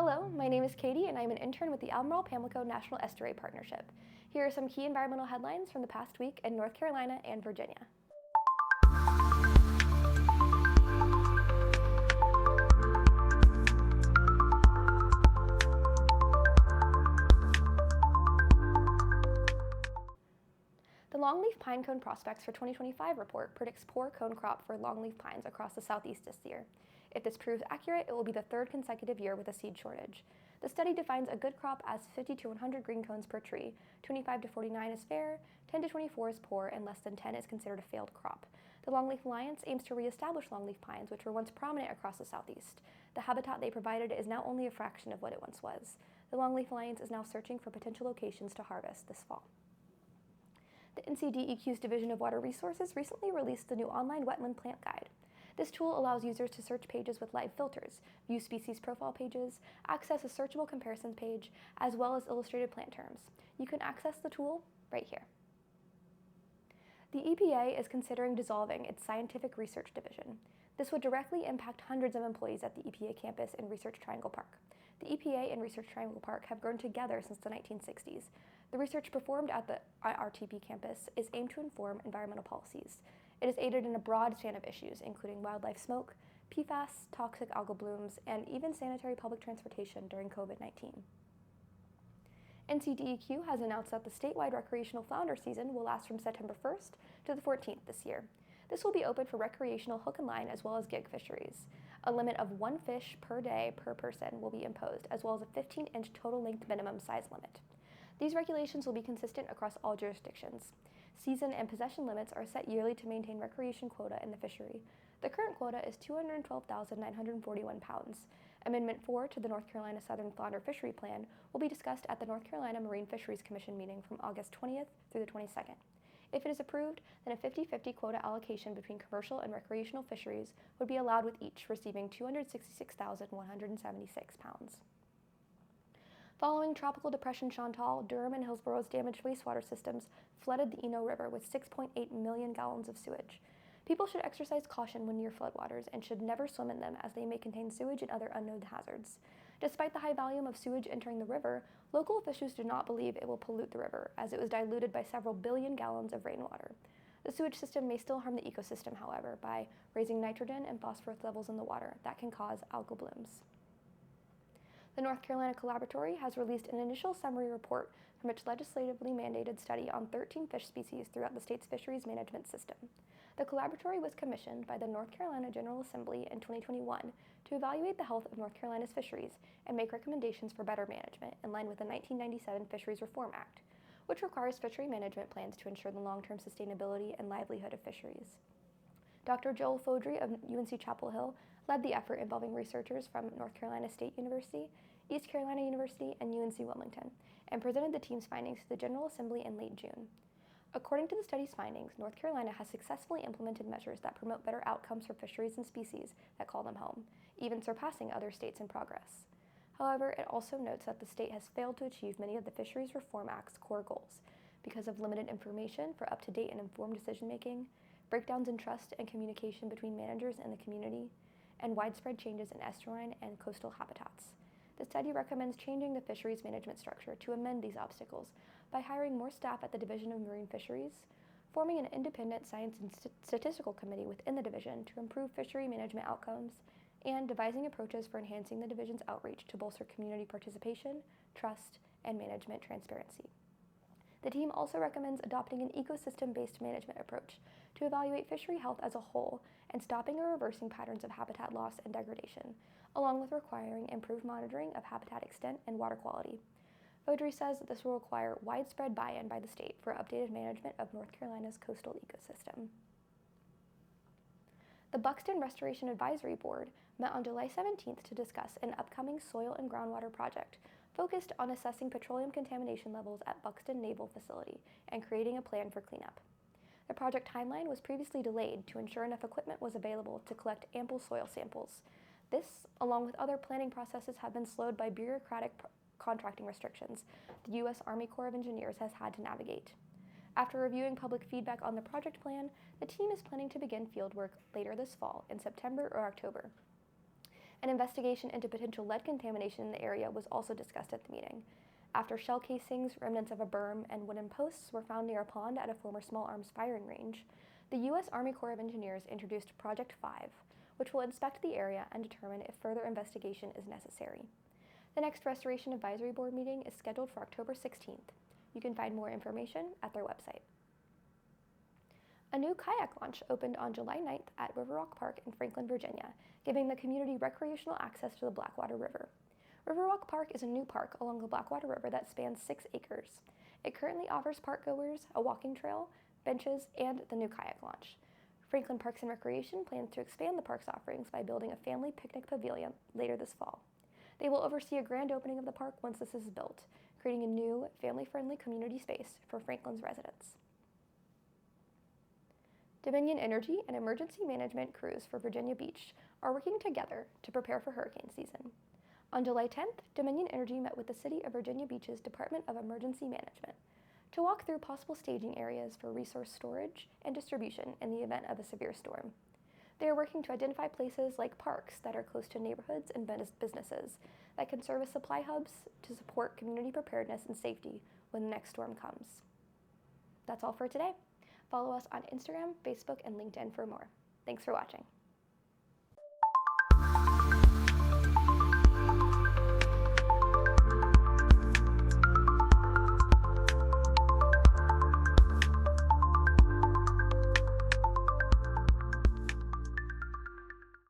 Hello, my name is Katie and I'm an intern with the Albemarle-Pamlico National Estuary Partnership. Here are some key environmental headlines from the past week in North Carolina and Virginia. The Longleaf Pinecone Prospects for 2025 report predicts poor cone crop for longleaf pines across the southeast this year. If this proves accurate, it will be the third consecutive year with a seed shortage. The study defines a good crop as 50 to 100 green cones per tree, 25 to 49 is fair, 10 to 24 is poor, and less than 10 is considered a failed crop. The Longleaf Alliance aims to reestablish longleaf pines, which were once prominent across the southeast. The habitat they provided is now only a fraction of what it once was. The Longleaf Alliance is now searching for potential locations to harvest this fall. The NCDEQ's Division of Water Resources recently released the new online wetland plant guide. This tool allows users to search pages with live filters, view species profile pages, access a searchable comparisons page, as well as illustrated plant terms. You can access the tool right here. The EPA is considering dissolving its Scientific Research Division. This would directly impact hundreds of employees at the EPA campus in Research Triangle Park. The EPA and Research Triangle Park have grown together since the 1960s. The research performed at the RTP campus is aimed to inform environmental policies. It is aided in a broad span of issues, including wildlife smoke, PFAS, toxic algal blooms, and even sanitary public transportation during COVID-19. NCDEQ has announced that the statewide recreational flounder season will last from September 1st to the 14th this year. This will be open for recreational hook and line as well as gig fisheries. A limit of 1 fish per day per person will be imposed, as well as a 15-inch total length minimum size limit. These regulations will be consistent across all jurisdictions. Season and possession limits are set yearly to maintain recreation quota in the fishery. The current quota is 212,941 pounds. Amendment 4 to the North Carolina Southern Flounder Fishery Plan will be discussed at the North Carolina Marine Fisheries Commission meeting from August 20th through the 22nd. If it is approved, then a 50-50 quota allocation between commercial and recreational fisheries would be allowed, with each receiving 266,176 pounds. Following Tropical Depression Chantal, Durham and Hillsborough's damaged wastewater systems flooded the Eno River with 6.8 million gallons of sewage. People should exercise caution when near floodwaters and should never swim in them, as they may contain sewage and other unknown hazards. Despite the high volume of sewage entering the river, local officials do not believe it will pollute the river, as it was diluted by several billion gallons of rainwater. The sewage system may still harm the ecosystem, however, by raising nitrogen and phosphorus levels in the water that can cause algal blooms. The North Carolina Collaboratory has released an initial summary report from its legislatively mandated study on 13 fish species throughout the state's fisheries management system. The Collaboratory was commissioned by the North Carolina General Assembly in 2021 to evaluate the health of North Carolina's fisheries and make recommendations for better management in line with the 1997 Fisheries Reform Act, which requires fishery management plans to ensure the long-term sustainability and livelihood of fisheries. Dr. Joel Fodry of UNC Chapel Hill led the effort, involving researchers from North Carolina State University, East Carolina University, and UNC Wilmington, and presented the team's findings to the General Assembly in late June. According to the study's findings, North Carolina has successfully implemented measures that promote better outcomes for fisheries and species that call them home, even surpassing other states in progress. However, it also notes that the state has failed to achieve many of the Fisheries Reform Act's core goals because of limited information for up-to-date and informed decision-making, breakdowns in trust and communication between managers and the community, and widespread changes in estuarine and coastal habitats. The study recommends changing the fisheries management structure to amend these obstacles by hiring more staff at the Division of Marine Fisheries, forming an independent science and statistical committee within the division to improve fishery management outcomes, and devising approaches for enhancing the division's outreach to bolster community participation, trust, and management transparency. The team also recommends adopting an ecosystem-based management approach to evaluate fishery health as a whole and stopping or reversing patterns of habitat loss and degradation, along with requiring improved monitoring of habitat extent and water quality. Fodry says that this will require widespread buy-in by the state for updated management of North Carolina's coastal ecosystem. The Buxton Restoration Advisory Board met on July 17th to discuss an upcoming soil and groundwater project focused on assessing petroleum contamination levels at Buxton Naval Facility and creating a plan for cleanup. The project timeline was previously delayed to ensure enough equipment was available to collect ample soil samples. This, along with other planning processes, have been slowed by bureaucratic contracting restrictions the U.S. Army Corps of Engineers has had to navigate. After reviewing public feedback on the project plan, the team is planning to begin fieldwork later this fall in September or October. An investigation into potential lead contamination in the area was also discussed at the meeting, after shell casings, remnants of a berm, and wooden posts were found near a pond at a former small arms firing range. The U.S. Army Corps of Engineers introduced Project 5, which will inspect the area and determine if further investigation is necessary. The next Restoration Advisory Board meeting is scheduled for October 16th. You can find more information at their website. A new kayak launch opened on July 9th at Riverwalk Park in Franklin, Virginia, giving the community recreational access to the Blackwater River. Riverwalk Park is a new park along the Blackwater River that spans 6 acres. It currently offers parkgoers a walking trail, benches, and the new kayak launch. Franklin Parks and Recreation plans to expand the park's offerings by building a family picnic pavilion later this fall. They will oversee a grand opening of the park once this is built, creating a new, family-friendly community space for Franklin's residents. Dominion Energy and emergency management crews for Virginia Beach are working together to prepare for hurricane season. On July 10th, Dominion Energy met with the City of Virginia Beach's Department of Emergency Management to walk through possible staging areas for resource storage and distribution in the event of a severe storm. They are working to identify places like parks that are close to neighborhoods and businesses that can serve as supply hubs to support community preparedness and safety when the next storm comes. That's all for today. Follow us on Instagram, Facebook, and LinkedIn for more. Thanks for watching.